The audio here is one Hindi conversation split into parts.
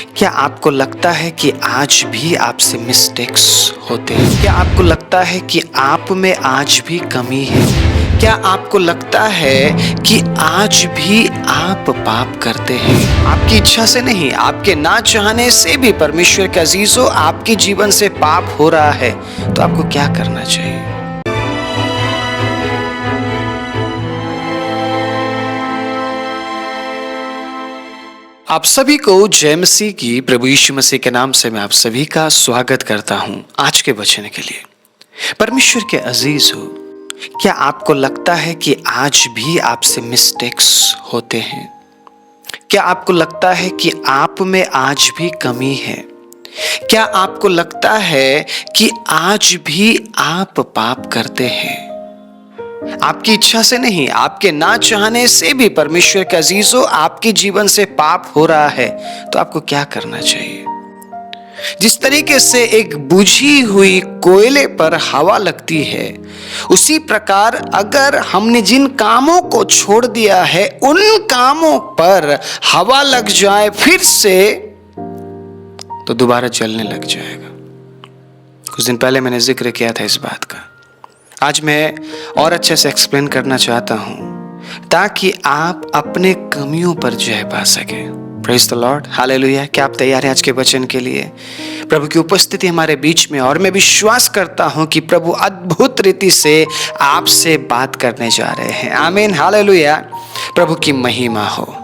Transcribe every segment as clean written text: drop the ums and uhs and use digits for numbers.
क्या आपको लगता है कि आज भी आपसे मिस्टेक्स होते हैं? क्या आपको लगता है कि आप में आज भी कमी है? क्या आपको लगता है कि आज भी आप पाप करते हैं? आपकी इच्छा से नहीं, आपके ना चाहने से भी परमेश्वर के अजीजों आपके जीवन से पाप हो रहा है, तो आपको क्या करना चाहिए? आप सभी को जय मसीह की, प्रभु यीशु मसीह के नाम से मैं आप सभी का स्वागत करता हूं आज के वचन के लिए। परमेश्वर के अजीज हो, क्या आपको लगता है कि आज भी आपसे मिस्टेक्स होते हैं? क्या आपको लगता है कि आप में आज भी कमी है? क्या आपको लगता है कि आज भी आप पाप करते हैं? आपकी इच्छा से नहीं, आपके ना चाहने से भी परमेश्वर के अजीजों आपके जीवन से पाप हो रहा है, तो आपको क्या करना चाहिए? जिस तरीके से एक बुझी हुई कोयले पर हवा लगती है, उसी प्रकार अगर हमने जिन कामों को छोड़ दिया है उन कामों पर हवा लग जाए फिर से, तो दोबारा जलने लग जाएगा। कुछ दिन पहले मैंने जिक्र किया था इस बात का। आज मैं और अच्छे से एक्सप्लेन करना चाहता हूं ताकि आप अपने कमियों पर जय पा सके। Praise the lord, hallelujah. क्या आप तैयार हैं आज के वचन के लिए? प्रभु की उपस्थिति हमारे बीच में, और मैं विश्वास करता हूं कि प्रभु अद्भुत रीति से आपसे बात करने जा रहे हैं। आमीन, हालेलुया। प्रभु की महिमा हो।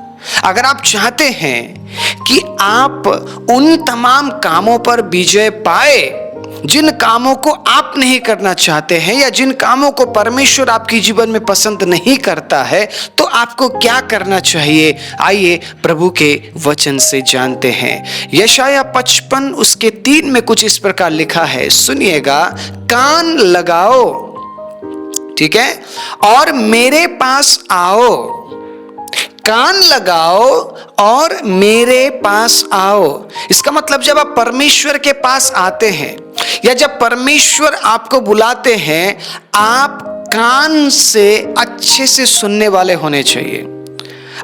अगर आप चाहते हैं कि आप उन तमाम कामों पर विजय पाए जिन कामों को आप नहीं करना चाहते हैं, या जिन कामों को परमेश्वर आपके जीवन में पसंद नहीं करता है, तो आपको क्या करना चाहिए? आइए प्रभु के वचन से जानते हैं। यशाया 55 उसके 3 में कुछ इस प्रकार लिखा है, सुनिएगा। कान लगाओ, ठीक है, और मेरे पास आओ। कान लगाओ और मेरे पास आओ। इसका मतलब जब आप परमेश्वर के पास आते हैं, या जब परमेश्वर आपको बुलाते हैं, आप कान से अच्छे से सुनने वाले होने चाहिए।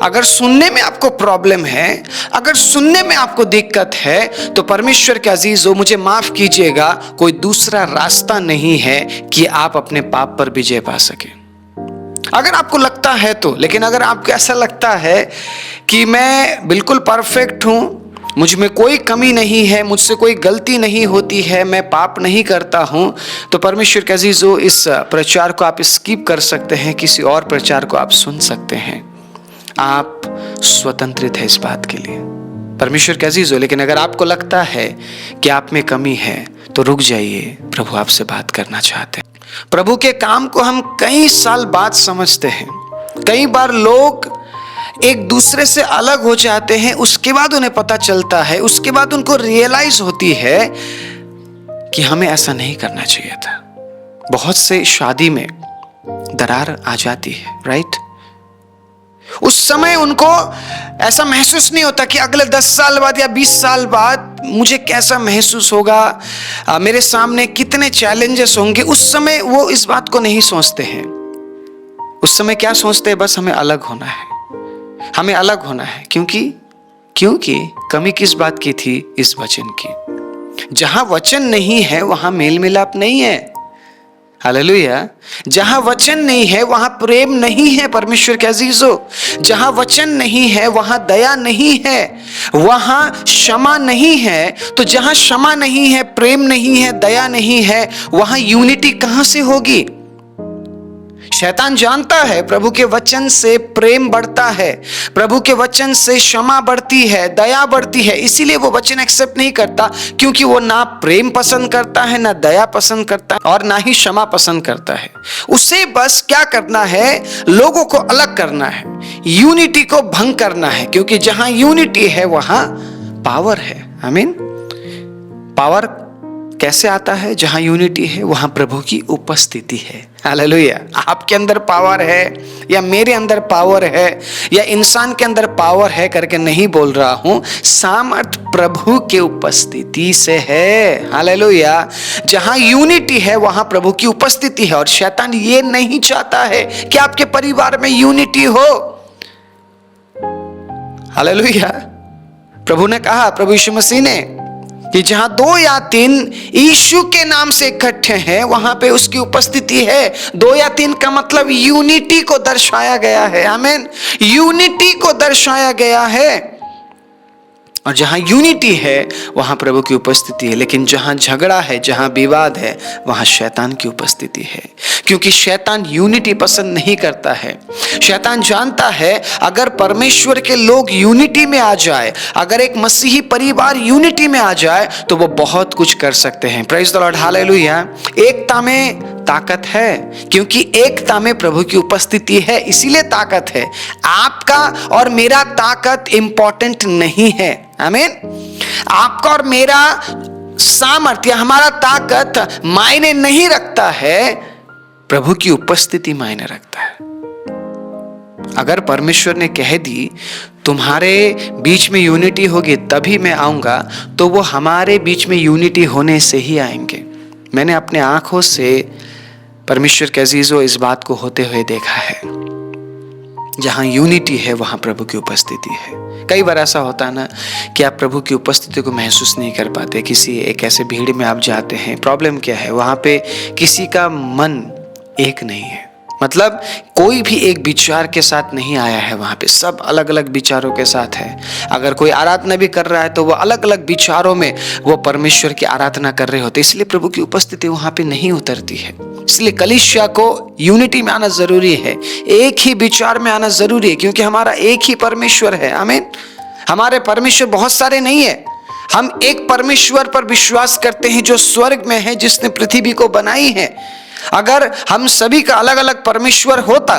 अगर सुनने में आपको प्रॉब्लम है, अगर सुनने में आपको दिक्कत है, तो परमेश्वर के अजीजों, मुझे माफ कीजिएगा, कोई दूसरा रास्ता नहीं है कि आप अपने पाप पर विजय पा सके। अगर आपको लगता है तो, लेकिन अगर आपको ऐसा लगता है कि मैं बिल्कुल परफेक्ट हूं, मुझ में कोई कमी नहीं है, मुझसे कोई गलती नहीं होती है, मैं पाप नहीं करता हूं, तो परमेश्वर के अजीजों, इस प्रचार को आप स्किप कर सकते हैं, किसी और प्रचार को आप सुन सकते हैं। आप स्वतंत्रित है इस बात के लिए, परमेश्वर के अजीजों। लेकिन अगर आपको लगता है कि आप में कमी है, तो रुक जाइए, प्रभु आपसे बात करना चाहते हैं। प्रभु के काम को हम कई साल बाद समझते हैं। कई बार लोग एक दूसरे से अलग हो जाते हैं, उसके बाद उन्हें पता चलता है, उसके बाद उनको रियलाइज होती है कि हमें ऐसा नहीं करना चाहिए था। बहुत से शादी में दरार आ जाती है, राइट? उस समय उनको ऐसा महसूस नहीं होता कि अगले 10 साल बाद या 20 साल बाद मुझे कैसा महसूस होगा, मेरे सामने कितने चैलेंजेस होंगे। उस समय वो इस बात को नहीं सोचते हैं। उस समय क्या सोचते हैं? बस हमें अलग होना है, हमें अलग होना है। क्योंकि कमी किस बात की थी? इस वचन की। जहां वचन नहीं है वहां मेल मिलाप नहीं है। हालेलुया। जहां वचन नहीं है वहां प्रेम नहीं है, परमेश्वर के अजीजों। जहां वचन नहीं है वहां दया नहीं है, वहां क्षमा नहीं है। तो जहां क्षमा नहीं है, प्रेम नहीं है, दया नहीं है, वहां यूनिटी कहां से होगी? शैतान जानता है प्रभु के वचन से प्रेम बढ़ता है, प्रभु के वचन से क्षमा बढ़ती है, दया बढ़ती है। इसीलिए वो वचन एक्सेप्ट नहीं करता, क्योंकि वो ना प्रेम पसंद करता है, ना दया पसंद करता है, और ना ही क्षमा पसंद करता है। उसे बस क्या करना है? लोगों को अलग करना है, यूनिटी को भंग करना है। क्योंकि जहां यूनिटी है वहां पावर है। आमीन। पावर कैसे आता है? जहां यूनिटी है वहां प्रभु की उपस्थिति है। हालेलुया। आपके अंदर पावर है, या मेरे अंदर पावर है, या इंसान के अंदर पावर है करके नहीं बोल रहा हूं। सामर्थ प्रभु के उपस्थिति से है। हालेलुया। जहां यूनिटी है वहां प्रभु की उपस्थिति है, और शैतान ये नहीं चाहता है कि आपके परिवार में यूनिटी हो। हालेलुया। प्रभु ने कहा, प्रभु यीशु मसीह ने, कि जहां 2 या 3 यीशु के नाम से इकट्ठे हैं वहां पे उसकी उपस्थिति है। 2 या 3 का मतलब यूनिटी को दर्शाया गया है। आमीन। यूनिटी को दर्शाया गया है, और जहां यूनिटी है वहां प्रभु की उपस्थिति है। लेकिन जहां झगड़ा है, जहां विवाद है, वहां शैतान की उपस्थिति है, क्योंकि शैतान यूनिटी पसंद नहीं करता है। शैतान जानता है अगर परमेश्वर के लोग यूनिटी में आ जाए, अगर एक मसीही परिवार यूनिटी में आ जाए तो वो बहुत कुछ कर सकते हैं। Praise the lord, hallelujah. एकता में ताकत है, क्योंकि एकता में प्रभु की उपस्थिति है, इसीलिए ताकत है। आपका और मेरा ताकत इंपॉर्टेंट नहीं है। आमीन। आपका और मेरा सामर्थ्य, हमारा ताकत मायने नहीं रखता है, प्रभु की उपस्थिति मायने रखता है। अगर परमेश्वर ने कह दी तुम्हारे बीच में यूनिटी होगी तभी मैं आऊंगा, तो वो हमारे बीच में यूनिटी होने से ही आएंगे। मैंने अपने आंखों से परमेश्वर के अजीजों इस बात को होते हुए देखा है। जहां यूनिटी है वहां प्रभु की उपस्थिति है। कई बार ऐसा होता है ना कि आप प्रभु की उपस्थिति को महसूस नहीं कर पाते। किसी एक ऐसे भीड़ में आप जाते हैं, प्रॉब्लम क्या है, वहां पे किसी का मन एक नहीं है, मतलब कोई भी एक विचार के साथ नहीं आया है। वहां पे सब अलग अलग विचारों के साथ है। अगर कोई आराधना भी कर रहा है तो वो अलग अलग विचारों में वो परमेश्वर की आराधना कर रहे होते, इसलिए प्रभु की उपस्थिति वहां पे नहीं उतरती है। इसलिए कलीसिया को यूनिटी में आना जरूरी है, एक ही विचार में आना जरूरी है, क्योंकि हमारा एक ही परमेश्वर है। आमीन। हमारे परमेश्वर बहुत सारे नहीं है। हम एक परमेश्वर पर विश्वास करते हैं जो स्वर्ग में है, जिसने पृथ्वी को बनाई है। अगर हम सभी का अलग अलग परमेश्वर होता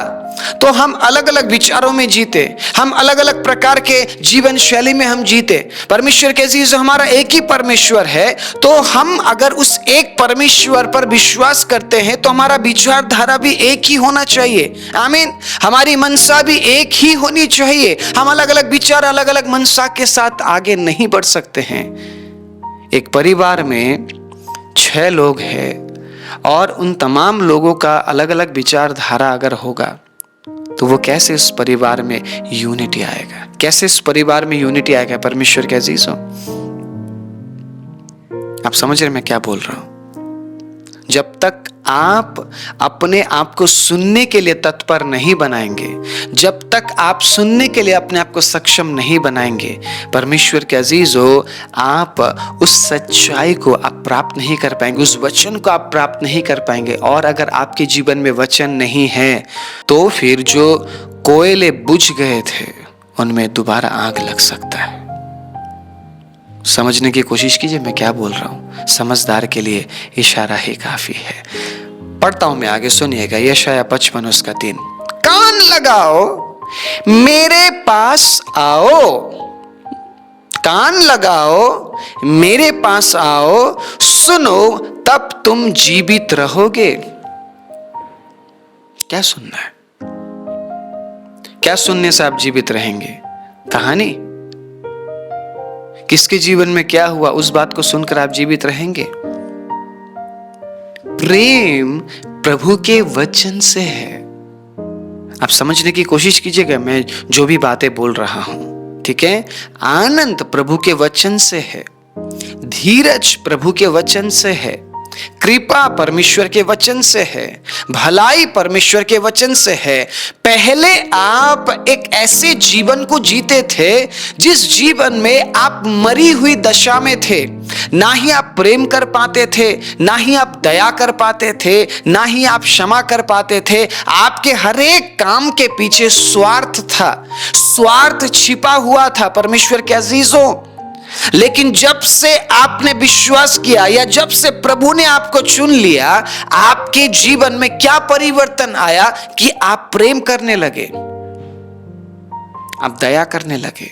तो हम अलग अलग विचारों में जीते, हम अलग अलग प्रकार के जीवन शैली में हम जीते। परमेश्वर के अजीज, हमारा एक ही परमेश्वर है, तो हम अगर उस एक परमेश्वर पर विश्वास करते हैं तो हमारा विचारधारा भी एक ही होना चाहिए। आमीन। हमारी मनसा भी एक ही होनी चाहिए। हम अलग अलग विचार, अलग अलग मनसा के साथ आगे नहीं बढ़ सकते हैं। एक परिवार में 6 लोग हैं और उन तमाम लोगों का अलग अलग विचारधारा अगर होगा तो वो कैसे इस परिवार में यूनिटी आएगा, कैसे इस परिवार में यूनिटी आएगा। परमेश्वर के अजीजों, आप समझ रहे मैं क्या बोल रहा हूं। जब तक आप अपने आप को सुनने के लिए तत्पर नहीं बनाएंगे, जब तक आप सुनने के लिए अपने आप को सक्षम नहीं बनाएंगे, परमेश्वर के अजीजों, आप उस सच्चाई को आप प्राप्त नहीं कर पाएंगे, उस वचन को आप प्राप्त नहीं कर पाएंगे। और अगर आपके जीवन में वचन नहीं है तो फिर जो कोयले बुझ गए थे उनमें दोबारा आग लग सकता है। समझने की कोशिश कीजिए मैं क्या बोल रहा हूं। समझदार के लिए इशारा ही काफी है। पढ़ता हूं मैं आगे, सुनिएगा। यशाया 55 उसका 3। कान लगाओ, मेरे पास आओ, कान लगाओ, मेरे पास आओ, सुनो तब तुम जीवित रहोगे। क्या सुनना है? क्या सुनने से आप जीवित रहेंगे? कहानी? किसके जीवन में क्या हुआ उस बात को सुनकर आप जीवित रहेंगे? प्रेम प्रभु के वचन से है। आप समझने की कोशिश कीजिएगा मैं जो भी बातें बोल रहा हूं, ठीक है। आनंद प्रभु के वचन से है, धीरज प्रभु के वचन से है, कृपा परमेश्वर के वचन से है, भलाई परमेश्वर के वचन से है। पहले आप एक ऐसे जीवन को जीते थे जिस जीवन में आप मरी हुई दशा में थे। ना ही आप प्रेम कर पाते थे, ना ही आप दया कर पाते थे, ना ही आप क्षमा कर पाते थे। आपके हर एक काम के पीछे स्वार्थ था, स्वार्थ छिपा हुआ था परमेश्वर के अजीजों। लेकिन जब से आपने विश्वास किया या जब से प्रभु ने आपको चुन लिया, आपके जीवन में क्या परिवर्तन आया कि आप प्रेम करने लगे, आप दया करने लगे,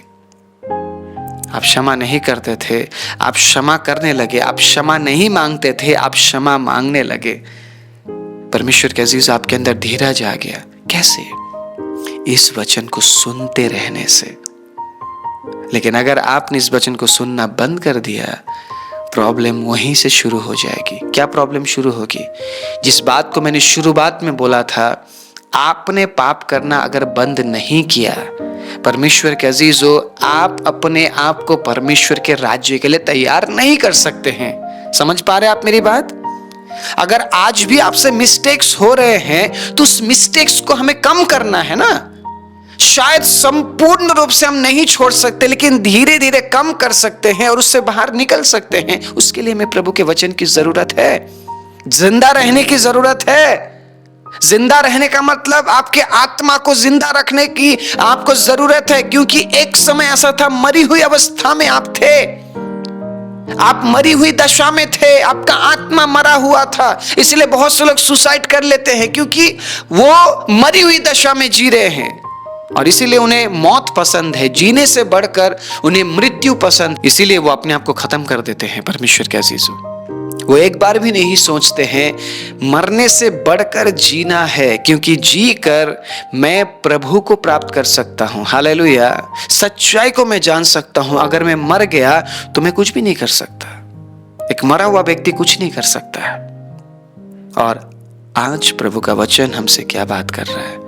आप क्षमा नहीं करते थे, आप क्षमा करने लगे, आप क्षमा नहीं मांगते थे, आप क्षमा मांगने लगे। परमेश्वर के अजीज, आपके अंदर धीरज आ गया। कैसे? इस वचन को सुनते रहने से। लेकिन अगर आपने इस वचन को सुनना बंद कर दिया, प्रॉब्लम वहीं से शुरू हो जाएगी। क्या प्रॉब्लम शुरू होगी? जिस बात को मैंने शुरुआत में बोला था, आपने पाप करना अगर बंद नहीं किया, परमेश्वर के अजीजों, आप अपने आप को परमेश्वर के राज्य के लिए तैयार नहीं कर सकते हैं। समझ पा रहे हैं आप मेरी बात? अगर आज भी आपसे मिस्टेक्स हो रहे हैं तो उस मिस्टेक्स को हमें कम करना है ना। शायद संपूर्ण रूप से हम नहीं छोड़ सकते, लेकिन धीरे धीरे कम कर सकते हैं और उससे बाहर निकल सकते हैं। उसके लिए हमें प्रभु के वचन की जरूरत है, जिंदा रहने की जरूरत है। जिंदा रहने का मतलब आपके आत्मा को जिंदा रखने की आपको जरूरत है, क्योंकि एक समय ऐसा था, मरी हुई अवस्था में आप थे, आप मरी हुई दशा में थे, आपका आत्मा मरा हुआ था। इसलिए बहुत से लोग सुसाइड कर लेते हैं, क्योंकि वो मरी हुई दशा में जी रहे हैं और इसीलिए उन्हें मौत पसंद है, जीने से बढ़कर उन्हें मृत्यु पसंद। इसीलिए वो अपने आप को खत्म कर देते हैं। परमेश्वर के अजीजों, वो एक बार भी नहीं सोचते हैं मरने से बढ़कर जीना है, क्योंकि जी कर मैं प्रभु को प्राप्त कर सकता हूं। हालेलुया। सच्चाई को मैं जान सकता हूं। अगर मैं मर गया तो मैं कुछ भी नहीं कर सकता। एक मरा हुआ व्यक्ति कुछ नहीं कर सकता है। और आज प्रभु का वचन हमसे क्या बात कर रहा है?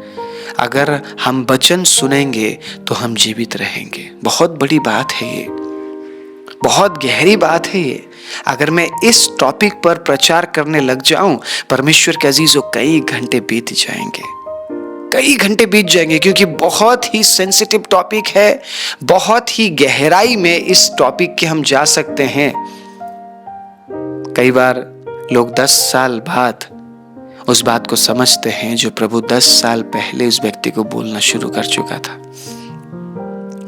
अगर हम वचन सुनेंगे तो हम जीवित रहेंगे। बहुत बड़ी बात है ये, बहुत गहरी बात है ये। अगर मैं इस टॉपिक पर प्रचार करने लग जाऊं, परमेश्वर के अजीजों, कई घंटे बीत जाएंगे, कई घंटे बीत जाएंगे, क्योंकि बहुत ही सेंसिटिव टॉपिक है। बहुत ही गहराई में इस टॉपिक के हम जा सकते हैं। कई बार लोग 10 साल बाद उस बात को समझते हैं जो प्रभु 10 साल पहले उस व्यक्ति को बोलना शुरू कर चुका था।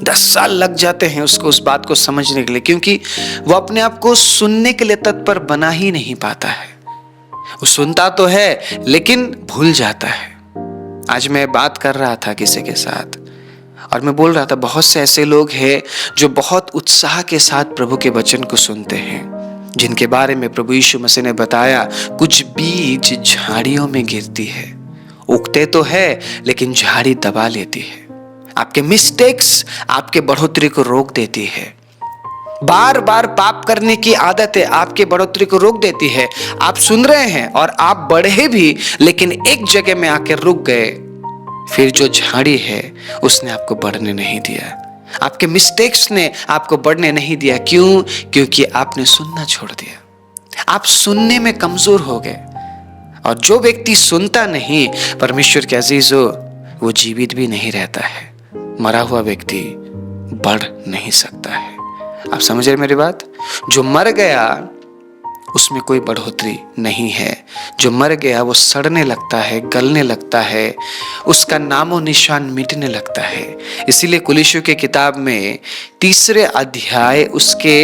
10 साल लग जाते हैं उसको उस बात को समझने के लिए, क्योंकि वो अपने आप को सुनने के लिए तत्पर बना ही नहीं पाता है। वो सुनता तो है लेकिन भूल जाता है। आज मैं बात कर रहा था किसी के साथ और मैं बोल रहा था, बहुत से ऐसे लोग हैं जो बहुत उत्साह के साथ प्रभु के वचन को सुनते हैं, जिनके बारे में प्रभु यीशु मसीह ने बताया, कुछ बीज झाड़ियों में गिरती है, उगते तो है लेकिन झाड़ी दबा लेती है। आपके मिस्टेक्स आपके बढ़ोतरी को रोक देती है। बार बार पाप करने की आदत है आपके बढ़ोतरी को रोक देती है। आप सुन रहे हैं और आप बढ़े भी, लेकिन एक जगह में आकर रुक गए। फिर जो झाड़ी है उसने आपको बढ़ने नहीं दिया। आपके मिस्टेक्स ने आपको बढ़ने नहीं दिया। क्यों? क्योंकि आपने सुनना छोड़ दिया। आप सुनने में कमजोर हो गए। और जो व्यक्ति सुनता नहीं, परमेश्वर के अजीजों, वो जीवित भी नहीं रहता है। मरा हुआ व्यक्ति बढ़ नहीं सकता है। आप समझ रहे मेरी बात? जो मर गया उसमें कोई बढ़ोतरी नहीं है। जो मर गया वो सड़ने लगता है, गलने लगता है, उसका नामो निशान मिटने लगता है। इसीलिए कुलिस्सियों की किताब में 3 अध्याय उसके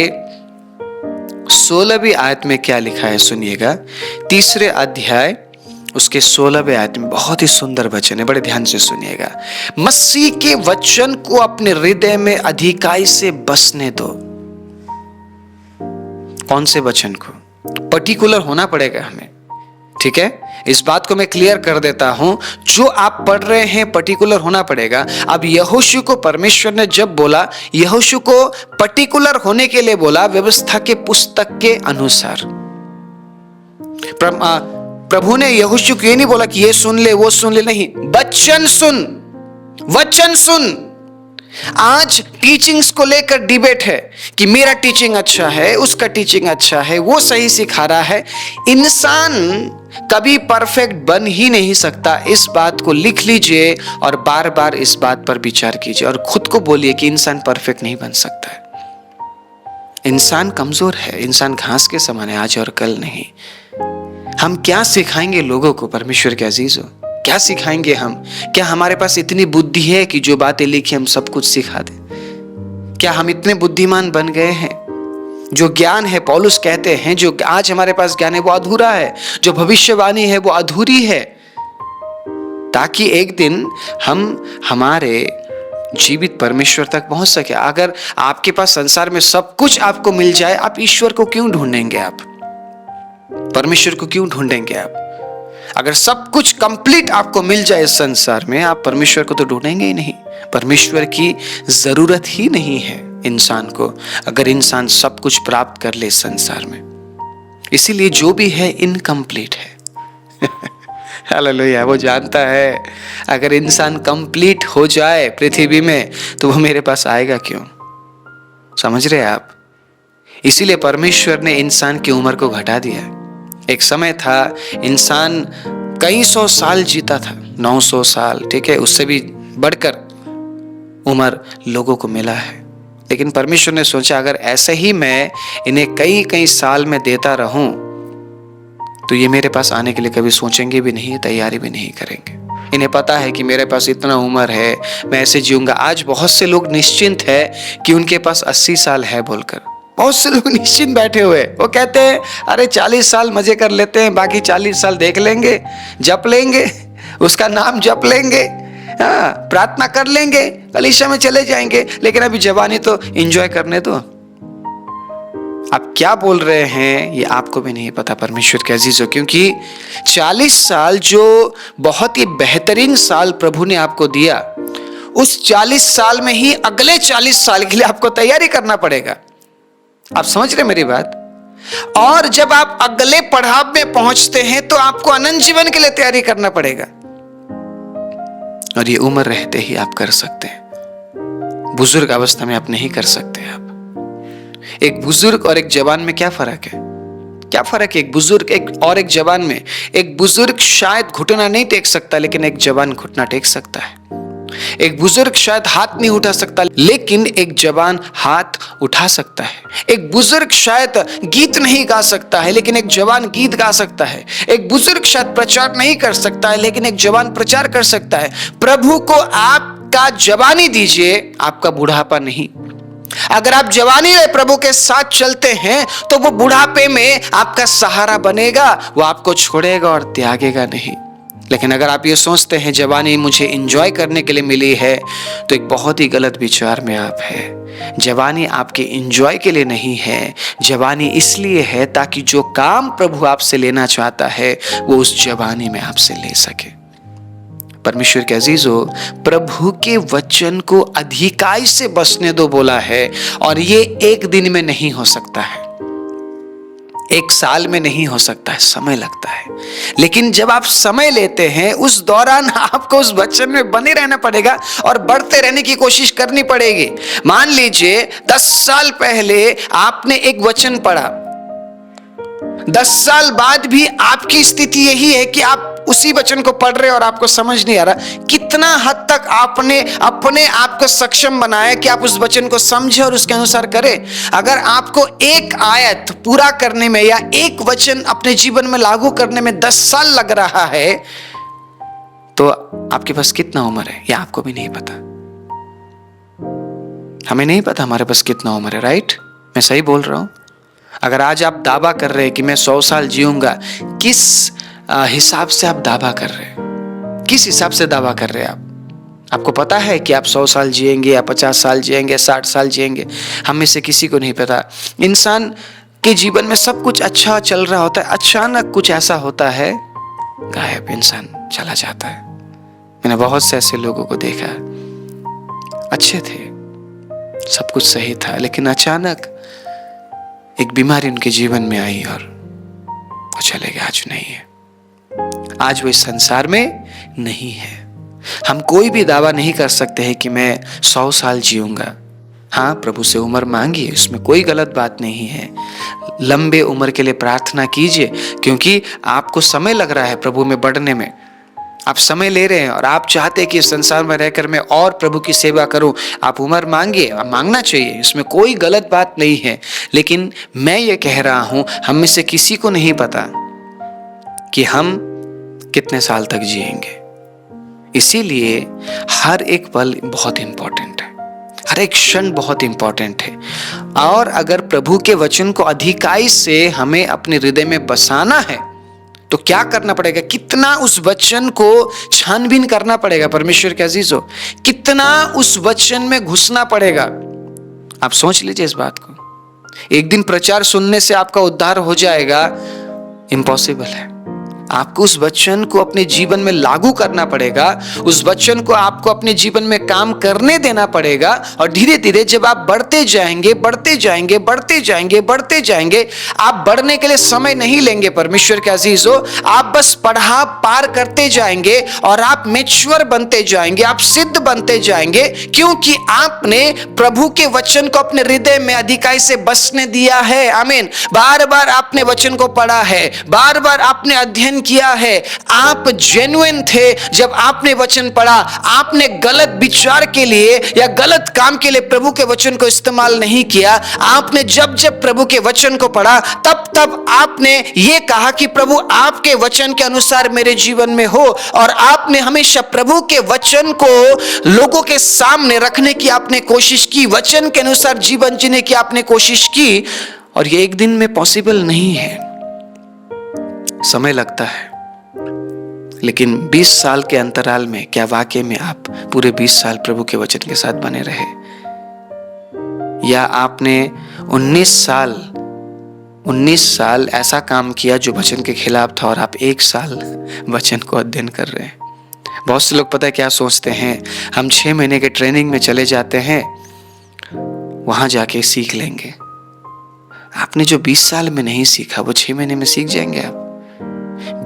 16वीं आयत में क्या लिखा है सुनिएगा। 3 अध्याय उसके 16वें आयत में बहुत ही सुंदर वचन है, बड़े ध्यान से सुनिएगा। मसीह के वचन को अपने हृदय में अधिकाई से बसने दो। कौन से वचन को? पर्टिकुलर होना पड़ेगा हमें, ठीक है? इस बात को मैं क्लियर कर देता हूं, जो आप पढ़ रहे हैं पर्टिकुलर होना पड़ेगा। अब यहोशू को परमेश्वर ने जब बोला, यहोशू को पर्टिकुलर होने के लिए बोला व्यवस्था के पुस्तक के अनुसार। प्रभु ने यहोशू को ये नहीं बोला कि ये सुन ले वो सुन ले, नहीं, वचन सुन, वचन सुन। आज टीचिंग्स को लेकर डिबेट है कि मेरा टीचिंग अच्छा है, उसका टीचिंग अच्छा है, वो सही सिखा रहा है। इंसान कभी परफेक्ट बन ही नहीं सकता। इस बात को लिख लीजिए और बार बार इस बात पर विचार कीजिए और खुद को बोलिए कि इंसान परफेक्ट नहीं बन सकता है। इंसान कमजोर है, इंसान घास के समान है, आज और कल नहीं। हम क्या सिखाएंगे लोगों को? परमेश्वर के अजीजों, क्या सिखाएंगे हम? क्या हमारे पास इतनी बुद्धि है कि जो बातें लिखी हम सब कुछ सिखा दें? क्या हम इतने बुद्धिमान बन गए हैं? जो ज्ञान है, पौलुस कहते हैं, जो आज हमारे पास ज्ञान है वो अधूरा है, जो भविष्यवाणी है वो अधूरी है, ताकि एक दिन हम हमारे जीवित परमेश्वर तक पहुंच सके। अगर आपके पास संसार में सब कुछ आपको मिल जाए, आप ईश्वर को क्यों ढूंढेंगे? आप परमेश्वर को क्यों ढूंढेंगे? आप अगर सब कुछ कंप्लीट आपको मिल जाए इस संसार में, आप परमेश्वर को तो ढूंढेंगे ही नहीं। परमेश्वर की जरूरत ही नहीं है इंसान को, अगर इंसान सब कुछ प्राप्त कर ले इस संसार में। इसीलिए जो भी है इनकम्प्लीट है। हालेलुया। वो जानता है अगर इंसान कंप्लीट हो जाए पृथ्वी में तो वो मेरे पास आएगा क्यों? समझ रहे हैं आप? इसीलिए परमेश्वर ने इंसान की उम्र को घटा दिया। एक समय था इंसान कई सौ साल जीता था, 900 साल, ठीक है, उससे भी बढ़कर उम्र लोगों को मिला है। लेकिन परमेश्वर ने सोचा अगर ऐसे ही मैं इन्हें कई कई साल में देता रहूं तो ये मेरे पास आने के लिए कभी सोचेंगे भी नहीं, तैयारी भी नहीं करेंगे। इन्हें पता है कि मेरे पास इतना उम्र है, मैं ऐसे जीऊंगा। आज बहुत से लोग निश्चिंत है कि उनके पास 80 साल है बोलकर। बहुत से लोग निश्चिंत बैठे हुए, वो कहते हैं अरे 40 साल मजे कर लेते हैं, बाकी 40 साल देख लेंगे, जप लेंगे, उसका नाम जप लेंगे, हाँ, प्रार्थना कर लेंगे, कलीसिया में चले जाएंगे, लेकिन अभी जवानी तो एंजॉय करने दो। आप क्या बोल रहे हैं ये आपको भी नहीं पता परमेश्वर के अजीजों, क्योंकि 40 साल जो बहुत ही बेहतरीन साल प्रभु ने आपको दिया, उस 40 साल में ही अगले 40 साल के लिए आपको तैयारी करना पड़ेगा। आप समझ रहे मेरी बात? और जब आप अगले पड़ाव में पहुंचते हैं तो आपको अनंत जीवन के लिए तैयारी करना पड़ेगा, और ये उम्र रहते ही आप कर सकते हैं। बुजुर्ग अवस्था में आप नहीं कर सकते। आप एक बुजुर्ग और एक जवान में क्या फर्क है? क्या फर्क है एक बुजुर्ग एक जवान में? एक बुजुर्ग शायद घुटना नहीं टेक सकता, लेकिन एक जवान घुटना टेक सकता है। एक बुजुर्ग शायद हाथ नहीं उठा सकता, लेकिन एक जवान हाथ उठा सकता है। एक बुजुर्ग शायद गीत नहीं गा सकता है, लेकिन एक जवान गीत गा सकता है। एक बुजुर्ग शायद प्रचार नहीं कर सकता है, लेकिन एक जवान प्रचार कर सकता है। प्रभु को आपका जवानी दीजिए, आपका बुढ़ापा नहीं। अगर आप जवानी में प्रभु के साथ चलते हैं तो वो बुढ़ापे में आपका सहारा बनेगा, वो आपको छोड़ेगा और त्यागेगा नहीं। लेकिन अगर आप ये सोचते हैं जवानी मुझे एंजॉय करने के लिए मिली है, तो एक बहुत ही गलत विचार में आप हैं। जवानी आपके एंजॉय के लिए नहीं है, जवानी इसलिए है ताकि जो काम प्रभु आपसे लेना चाहता है वो उस जवानी में आपसे ले सके। परमेश्वर के अजीजों, प्रभु के वचन को अधिकाई से बसने दो बोला है, और ये एक दिन में नहीं हो सकता है, एक साल में नहीं हो सकता है, समय लगता है। लेकिन जब आप समय लेते हैं उस दौरान आपको उस वचन में बने रहना पड़ेगा और बढ़ते रहने की कोशिश करनी पड़ेगी। मान लीजिए 10 साल पहले आपने एक वचन पढ़ा, 10 साल बाद भी आपकी स्थिति यही है कि आप उसी वचन को पढ़ रहे और आपको समझ नहीं आ रहा। कितना हद तक आपने अपने आप को सक्षम बनाया कि आप उस वचन को समझे और उसके अनुसार करें। अगर आपको एक आयत पूरा करने में या एक वचन अपने जीवन में लागू करने में 10 साल लग रहा है, तो आपके पास कितना उम्र है या आपको भी नहीं पता। हमें नहीं पता हमारे पास कितना उम्र है, राइट? मैं सही बोल रहा हूं? अगर आज आप दावा कर रहे हैं कि मैं 100 साल जीऊंगा, किस हिसाब से आप दावा कर रहे हैं? किस हिसाब से दावा कर रहे हैं आप? आपको पता है कि आप 100 साल जिएंगे या 50 साल जिएंगे, 60 साल जिएंगे? हम में से किसी को नहीं पता। इंसान के जीवन में सब कुछ अच्छा चल रहा होता है, अचानक कुछ ऐसा होता है, गायब, इंसान चला जाता है। मैंने बहुत से ऐसे लोगों को देखा, अच्छे थे, सब कुछ सही था, लेकिन अचानक एक बीमारी उनके जीवन में आई और वो चले गए। आज नहीं है, आज वो इस संसार में नहीं है। हम कोई भी दावा नहीं कर सकते हैं कि मैं 100 साल जीऊंगा। हाँ, प्रभु से उम्र मांगिए, उसमें कोई गलत बात नहीं है। लंबे उम्र के लिए प्रार्थना कीजिए, क्योंकि आपको समय लग रहा है प्रभु में बढ़ने में। आप समय ले रहे हैं और आप चाहते हैं कि इस संसार में रहकर मैं और प्रभु की सेवा करूं। आप उम्र मांगिए, आप मांगना चाहिए, इसमें कोई गलत बात नहीं है। लेकिन मैं ये कह रहा हूं, हम में से किसी को नहीं पता कि हम कितने साल तक जिएंगे। इसीलिए हर एक पल बहुत इंपॉर्टेंट है, हर एक क्षण बहुत इंपॉर्टेंट है। और अगर प्रभु के वचन को अधिकाई से हमें अपने हृदय में बसाना है तो क्या करना पड़ेगा? कितना उस वचन को छानबीन करना पड़ेगा परमेश्वर के अजीजों, कितना उस वचन में घुसना पड़ेगा। आप सोच लीजिए इस बात को। एक दिन प्रचार सुनने से आपका उद्धार हो जाएगा, इम्पॉसिबल है। आपको उस वचन को अपने जीवन में लागू करना पड़ेगा, उस वचन को आपको अपने जीवन में काम करने देना पड़ेगा। और धीरे धीरे जब आप बढ़ते जाएंगे बढ़ते जाएंगे बढ़ते जाएंगे बढ़ते जाएंगे, आप बढ़ने के लिए समय नहीं लेंगे परमेश्वर के अजीजों, आप बस पढ़ा पार करते जाएंगे और आप मैच्योर बनते जाएंगे, आप सिद्ध बनते जाएंगे, क्योंकि आपने प्रभु के वचन को अपने हृदय में अधिकाई से बसने दिया है। आमीन। बार बार आपने वचन को पढ़ा है, बार बार आपने अध्ययन किया है, आप जेन्युइन थे जब आपने वचन पढ़ा। आपने गलत विचार के लिए या गलत काम के लिए प्रभु के वचन को इस्तेमाल नहीं किया। आपने जब जब प्रभु के वचन को पढ़ा तब तब आपने ये कहा कि प्रभु आपके वचन के अनुसार मेरे जीवन में हो, और आपने हमेशा प्रभु के वचन को लोगों के सामने रखने की आपने कोशिश की, वचन के अनुसार जीवन जीने की आपने कोशिश की। और ये एक दिन में पॉसिबल नहीं है, समय लगता है। लेकिन 20 साल के अंतराल में क्या वाकई में आप पूरे 20 साल प्रभु के वचन के साथ बने रहे, या आपने 19 साल ऐसा काम किया जो वचन के खिलाफ था और आप 1 साल वचन को अध्ययन कर रहे हैं। बहुत से लोग पता है क्या सोचते हैं, हम 6 महीने के ट्रेनिंग में चले जाते हैं, वहां जाके सीख लेंगे। आपने जो 20 साल में नहीं सीखा वो 6 महीने में सीख जाएंगे आप?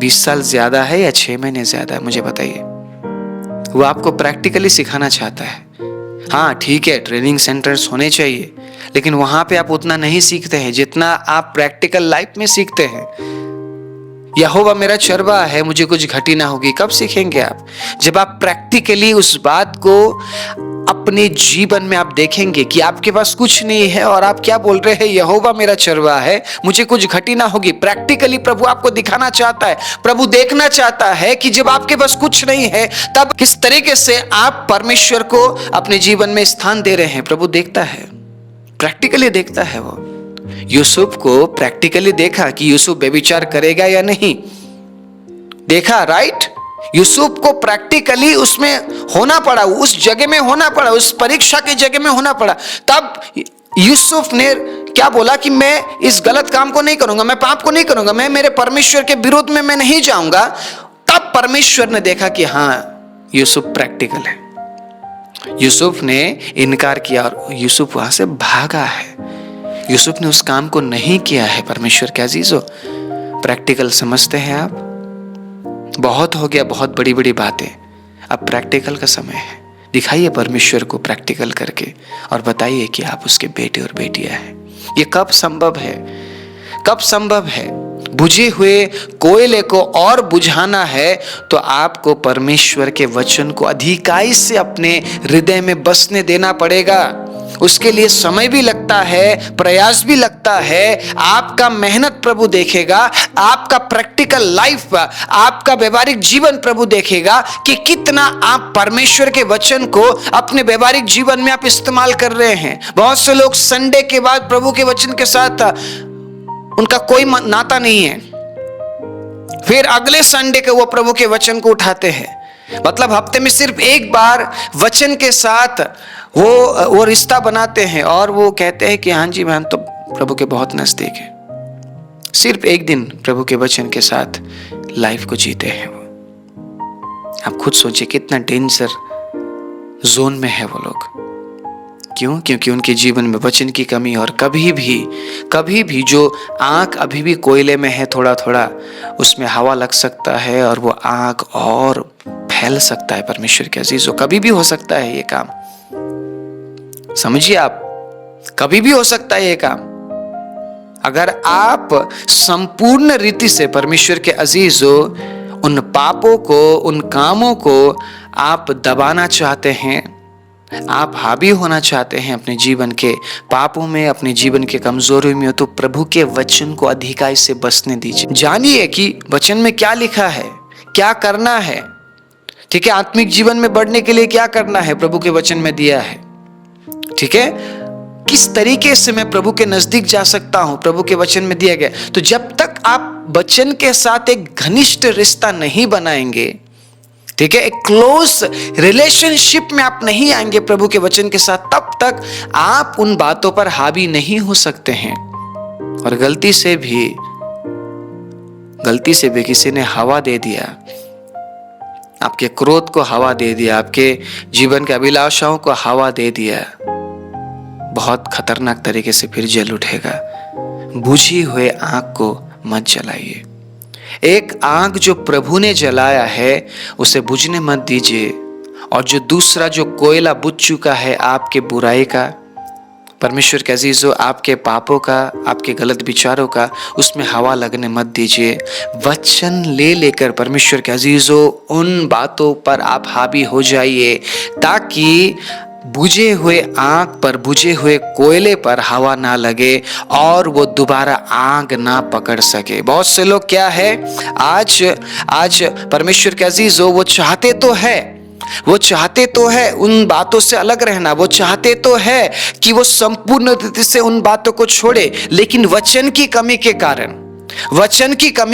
20 साल ज्यादा है या 6 महीने ज्यादा है, मुझे बताइए। वो आपको प्रैक्टिकली सिखाना चाहता है। हाँ ठीक है, ट्रेनिंग सेंटर्स होने चाहिए, लेकिन वहां पे आप उतना नहीं सीखते हैं जितना आप प्रैक्टिकल लाइफ में सीखते हैं। यहोवा मेरा चरवाहा है, मुझे कुछ घटी ना होगी, कब सीखेंगे आप? जब आप प्रैक्टिकली उस बात को अपने जीवन में आप देखेंगे कि आपके पास कुछ नहीं है और आप क्या बोल रहे हैं, यहोवा मेरा चरवाहा है, मुझे कुछ घटी ना होगी। प्रैक्टिकली प्रभु आपको दिखाना चाहता है, प्रभु देखना चाहता है कि जब आपके पास कुछ नहीं है तब किस तरीके से आप परमेश्वर को अपने जीवन में स्थान दे रहे हैं। प्रभु देखता है, प्रैक्टिकली देखता है। वो यूसुफ को प्रैक्टिकली देखा कि यूसुफ व्यभिचार करेगा या नहीं, देखा, राइट। यूसुफ को प्रैक्टिकली उसमें होना पड़ा, उस जगह में होना पड़ा, उस परीक्षा की जगह में होना पड़ा। तब यूसुफ ने क्या बोला कि मैं इस गलत काम को नहीं करूंगा, मैं पाप को नहीं करूंगा, मैं मेरे परमेश्वर के विरोध में मैं नहीं जाऊंगा। तब परमेश्वर ने देखा कि हाँ यूसुफ प्रैक्टिकल है। यूसुफ ने इनकार किया और यूसुफ वहां से भागा है। यूसुफ ने उस काम को नहीं किया है। परमेश्वर के अजीजों, प्रैक्टिकल समझते हैं आप? बहुत हो गया, बहुत बड़ी बड़ी बातें, अब प्रैक्टिकल का समय है। दिखाइए परमेश्वर को प्रैक्टिकल करके और बताइए कि आप उसके बेटे और बेटियां हैं। ये कब संभव है? कब संभव है? बुझे हुए कोयले को और बुझाना है तो आपको परमेश्वर के वचन को अधिकाई से अपने हृदय में बसने देना पड़ेगा। उसके लिए समय भी लगता है, प्रयास भी लगता है, आपका मेहनत प्रभु देखेगा, आपका प्रैक्टिकल लाइफ, आपका व्यवहारिक जीवन प्रभु देखेगा कि कितना आप परमेश्वर के वचन को अपने व्यवहारिक जीवन में आप इस्तेमाल कर रहे हैं। बहुत से लोग संडे के बाद प्रभु के वचन के साथ उनका कोई नाता नहीं है, फिर अगले संडे के वो प्रभु के वचन को उठाते हैं। मतलब हफ्ते में सिर्फ एक बार वचन के साथ वो रिश्ता बनाते हैं और वो कहते हैं कि हाँ जी मैं तो प्रभु के बहुत नजदीक है। सिर्फ एक दिन प्रभु के वचन के साथ लाइफ को जीते हैं वो। आप खुद सोचिए कितना डेंजर जोन में है वो लोग। क्यों? क्योंकि उनके जीवन में वचन की कमी। और कभी भी जो आंख अभी भी कोयले में है, थोड़ा थोड़ा उसमें हवा लग सकता है और वो आंख और फैल सकता है। परमेश्वर के अजीजों, कभी भी हो सकता है ये काम। समझिए आप, कभी भी हो सकता है ये काम। अगर आप संपूर्ण रीति से परमेश्वर के अजीजों उन पापों को, उन कामों को आप दबाना चाहते हैं, आप हावी होना चाहते हैं अपने जीवन के पापों में, अपने जीवन के कमजोरी में, तो प्रभु के वचन को अधिकाई से बसने दीजिए। जानिए कि वचन में क्या लिखा है, क्या करना है। ठीक है, आत्मिक जीवन में बढ़ने के लिए क्या करना है प्रभु के वचन में दिया है। ठीक है, किस तरीके से मैं प्रभु के नजदीक जा सकता हूं, प्रभु के वचन में दिया गया। तो जब तक आप वचन के साथ एक घनिष्ठ रिश्ता नहीं बनाएंगे, ठीक है, एक क्लोज रिलेशनशिप में आप नहीं आएंगे प्रभु के वचन के साथ, तब तक आप उन बातों पर हावी नहीं हो सकते हैं। और गलती गलती से भी किसी ने हवा दे दिया, आपके क्रोध को हवा दे दिया, आपके जीवन के अभिलाषाओं को हवा दे दिया, बहुत खतरनाक तरीके से फिर जल उठेगा। बुझी हुए आग को मत जलाइए। एक आग जो प्रभु ने जलाया है उसे बुझने मत दीजिए। और जो दूसरा जो कोयला बुझ चुका है आपके बुराई का, परमेश्वर के अजीजों, आपके पापों का, आपके गलत विचारों का, उसमें हवा लगने मत दीजिए। वचन ले लेकर परमेश्वर के अजीजों उन बातों पर आप हावी हो जाइए, ताकि बुझे हुए आग पर, बुझे हुए कोयले पर हवा ना लगे और वो दोबारा आग ना पकड़ सके। बहुत से लोग क्या है, आज परमेश्वर के अजीजों, वो चाहते तो है उन बातों से अलग रहना, वो चाहते तो है कि वो संपूर्ण रीति से उन बातों को छोड़े, लेकिन वचन की कमी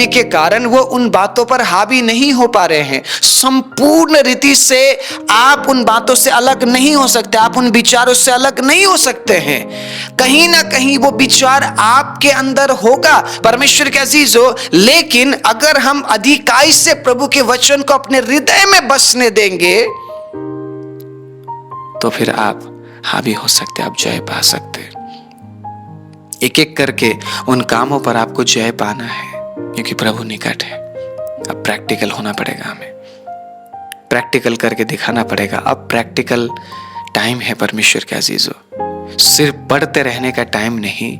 के कारण वो उन बातों पर हावी नहीं हो पा रहे हैं। संपूर्ण रीति से आप उन बातों से अलग नहीं हो सकते, आप उन विचारों से अलग नहीं हो सकते हैं। कहीं ना कहीं वो विचार आपके अंदर होगा परमेश्वर के अजीजों, लेकिन अगर हम अधिकाई से प्रभु के वचन को अपने हृदय में बसने देंगे तो फिर आप हावी हो सकते, आप जय पा सकते। एक एक करके उन कामों पर आपको जय पाना है, क्योंकि प्रभु निकट है। अब प्रैक्टिकल होना पड़ेगा, हमें प्रैक्टिकल करके दिखाना पड़ेगा। अब प्रैक्टिकल टाइम है परमेश्वर के अजीजों, सिर्फ पढ़ते रहने का टाइम नहीं,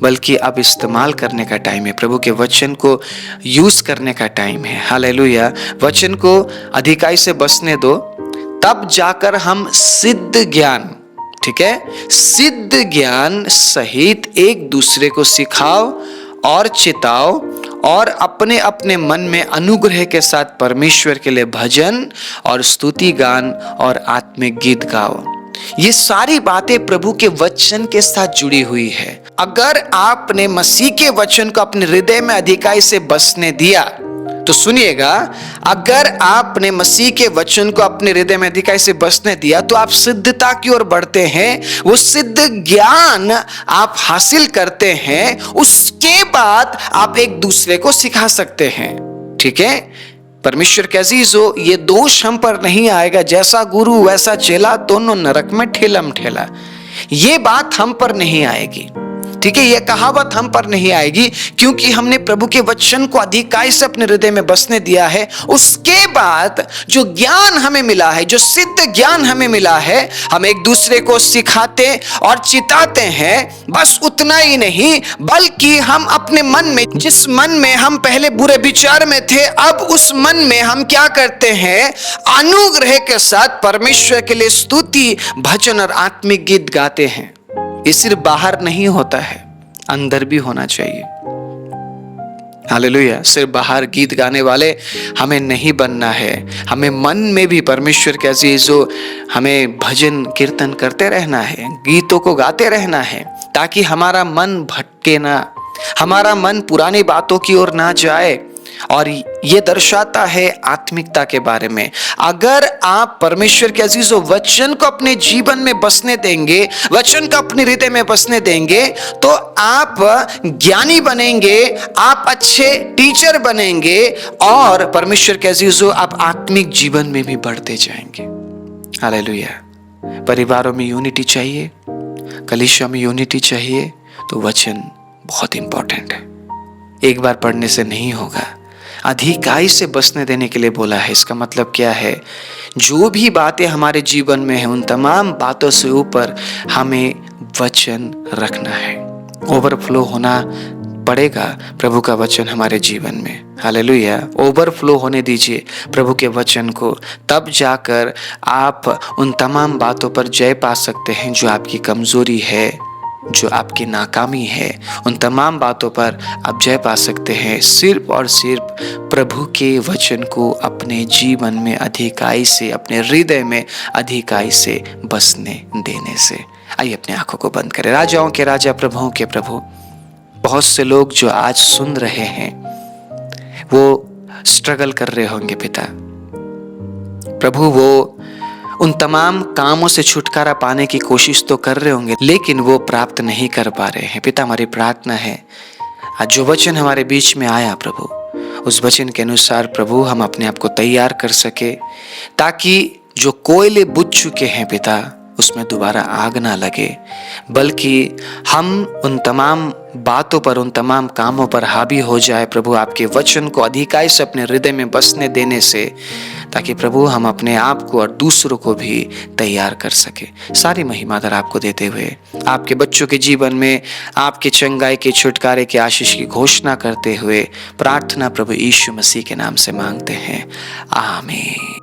बल्कि अब इस्तेमाल करने का टाइम है। प्रभु के वचन को यूज करने का टाइम है। हालेलुया। वचन को अधिकाई से बसने दो, तब जाकर हम सिद्ध ज्ञान, ठीक है, सिद्ध ज्ञान सहित एक दूसरे को सिखाओ और चिताओ और अपने अपने मन में अनुग्रह के साथ परमेश्वर के लिए भजन और स्तुति गान और आत्मिक गीत गाओ। ये सारी बातें प्रभु के वचन के साथ जुड़ी हुई है। अगर आपने मसीह के वचन को अपने हृदय में अधिकाई से बसने दिया, तो सुनिएगा, अगर आपने मसीह के वचन को अपने हृदय में अधिकाई से बसने दिया तो आप सिद्धता की ओर बढ़ते हैं। वो सिद्ध ज्ञान आप हासिल करते हैं, उसके बाद आप एक दूसरे को सिखा सकते हैं। ठीक है, परमेश्वर के अजीजों, ये दोष हम पर नहीं आएगा, जैसा गुरु वैसा चेला, दोनों नरक में ठेलम ठेला। ये बात हम पर नहीं आएगी, ठीक है, यह कहावत हम पर नहीं आएगी, क्योंकि हमने प्रभु के वचन को अधिकाई से अपने हृदय में बसने दिया है। उसके बाद जो ज्ञान हमें मिला है, जो सिद्ध ज्ञान हमें मिला है, हम एक दूसरे को सिखाते और चिताते हैं। बस उतना ही नहीं, बल्कि हम अपने मन में, जिस मन में हम पहले बुरे विचार में थे, अब उस मन में हम क्या करते हैं, अनुग्रह के साथ परमेश्वर के लिए स्तुति, भजन और आत्मिक गीत गाते हैं। ये सिर्फ बाहर नहीं होता है, अंदर भी होना चाहिए। हालेलुया। सिर्फ बाहर गीत गाने वाले हमें नहीं बनना है, हमें मन में भी परमेश्वर के अजीजों, हमें भजन कीर्तन करते रहना है, गीतों को गाते रहना है, ताकि हमारा मन भटके ना, हमारा मन पुरानी बातों की ओर ना जाए। और ये दर्शाता है आत्मिकता के बारे में। अगर आप परमेश्वर के अजीजों वचन को अपने जीवन में बसने देंगे, वचन को अपने हृदय में बसने देंगे, तो आप ज्ञानी बनेंगे, आप अच्छे टीचर बनेंगे और परमेश्वर के अजीजों आप आत्मिक जीवन में भी बढ़ते जाएंगे। हालेलुया। परिवारों में यूनिटी चाहिए, कलीसिया में यूनिटी चाहिए, तो वचन बहुत इंपॉर्टेंट है। एक बार पढ़ने से नहीं होगा, अधिकाई से बसने देने के लिए बोला है। इसका मतलब क्या है, जो भी बातें हमारे जीवन में है, उन तमाम बातों से ऊपर हमें वचन रखना है। ओवरफ्लो होना पड़ेगा प्रभु का वचन हमारे जीवन में। हालेलुया। ओवरफ्लो होने दीजिए प्रभु के वचन को, तब जाकर आप उन तमाम बातों पर जय पा सकते हैं जो आपकी कमजोरी है, जो आपकी नाकामी है। उन तमाम बातों पर आप जय पा सकते हैं सिर्फ और सिर्फ प्रभु के वचन को अपने जीवन में अधिकाई से, अपने हृदय में अधिकाई से बसने देने से। आइए अपने आंखों को बंद करें। राजाओं के राजा, प्रभुओं के प्रभु, बहुत से लोग जो आज सुन रहे हैं वो स्ट्रगल कर रहे होंगे पिता प्रभु, वो उन तमाम कामों से छुटकारा पाने की कोशिश तो कर रहे होंगे, लेकिन वो प्राप्त नहीं कर पा रहे हैं। पिता, हमारी प्रार्थना है आज जो वचन हमारे बीच में आया प्रभु, उस वचन के अनुसार प्रभु हम अपने आप को तैयार कर सके, ताकि जो कोयले बुझ चुके हैं पिता, उसमें दोबारा आग ना लगे, बल्कि हम उन तमाम बातों पर, उन तमाम कामों पर हावी हो जाए प्रभु, आपके वचन को अधिकाई से अपने हृदय में बसने देने से, ताकि प्रभु हम अपने आप को और दूसरों को भी तैयार कर सके। सारी महिमा दर आपको देते हुए आपके बच्चों के जीवन में आपके चंगाई के, छुटकारे के आशीष की घोषणा करते हुए प्रार्थना प्रभु यीशु मसीह के नाम से मांगते हैं, आमीन।